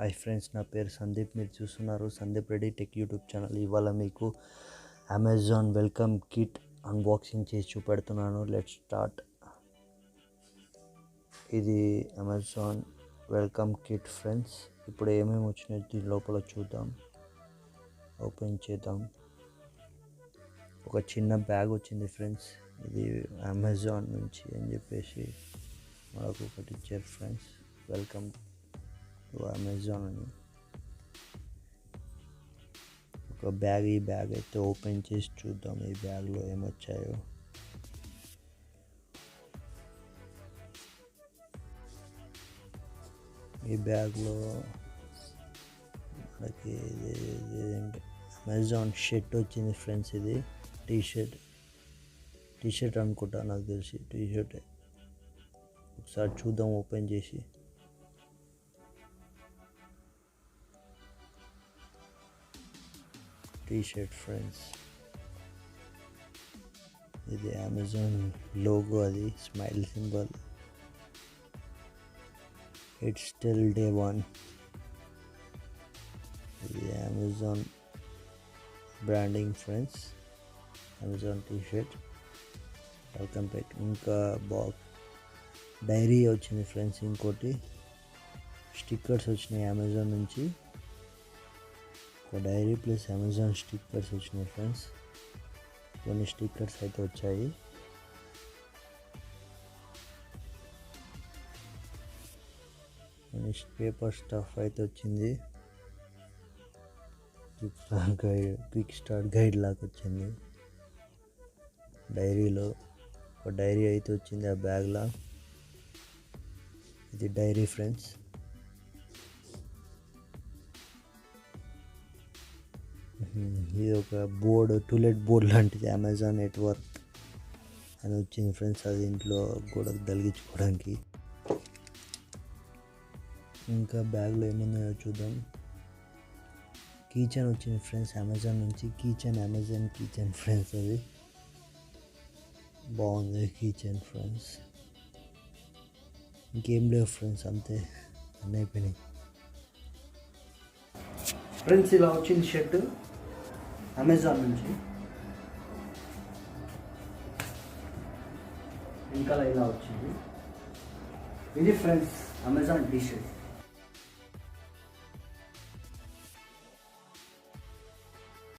Hi friends, నా పేరు సందీప్. మీరు చూస్తున్నారు Sandeep Reddy tech YouTube channel. ఇవాళ మీకు అమెజాన్ వెల్కమ్ కిట్ అన్బాక్సింగ్ చేసి చూపెడుతున్నాను. Let's start. ఇది అమెజాన్ వెల్కమ్ కిట్ ఫ్రెండ్స్. ఇప్పుడు ఏమేమి వచ్చినాయి దీని లోపల చూద్దాం. ఓపెన్ చేద్దాం. ఒక చిన్న బ్యాగ్ వచ్చింది ఫ్రెండ్స్. ఇది అమెజాన్ నుంచి అని చెప్పేసి మనకు ఒకటి ఇచ్చారు ఫ్రెండ్స్. వెల్కమ్ టు అమెజాన్ అని ఒక బ్యాగ్. ఈ బ్యాగ్ అయితే ఓపెన్ చేసి చూద్దాం ఈ బ్యాగ్లో ఏమొచ్చాయో. ఈ బ్యాగ్లో మనకి అమెజాన్ షర్ట్ వచ్చింది ఫ్రెండ్స్. ఇది టీషర్ట్ అనుకుంటా, నాకు తెలిసి టీషర్ట్. ఒకసారి చూద్దాం ఓపెన్ చేసి. T shirt friends. ఇది అమెజాన్ లోగో, అది smile symbol. It's still day 1. ఇది Amazon branding friends. Amazon T shirt welcome pack. ఇంకా డైరీ వచ్చింది ఫ్రెండ్స్. ఇంకోటి స్టిక్కర్స్ వచ్చినాయి అమెజాన్ నుంచి. ఒక డైరీ ప్లస్ అమెజాన్ స్టిక్కర్స్ వచ్చినాయి ఫ్రెండ్స్. కొన్ని స్టిక్కర్స్ అయితే వచ్చాయి. కొన్ని పేపర్ స్టఫ్ అయితే వచ్చింది. క్విక్ స్టార్ట్ గైడ్ లాగా వచ్చింది. డైరీలో ఒక డైరీ అయితే వచ్చింది ఆ బ్యాగ్లో. ఇది డైరీ ఫ్రెండ్స్. ఇది ఒక బోర్డు, టూలెట్ బోర్డ్ లాంటిది. అమెజాన్ నెట్వర్క్ అని వచ్చింది ఫ్రెండ్స్. అది ఇంట్లో గోడకు తగిలించుకోవడానికి. ఇంకా బ్యాగ్లో ఏమున్నాయో చూద్దాం. కీచెన్ వచ్చింది ఫ్రెండ్స్ అమెజాన్ నుంచి. Amazon keychain friends. అది బాగుంది కీచెన్ ఫ్రెండ్స్. ఇంకేం లేవు ఫ్రెండ్స్, అంతే, అన్నీ అయిపోయినాయి ఫ్రెండ్స్. ఇలా వచ్చింది షర్ట్ అమెజాన్ నుంచి. ఇంకా ఇలా వచ్చింది. ఇది ఫ్రెండ్స్ అమెజాన్ టీషర్ట్.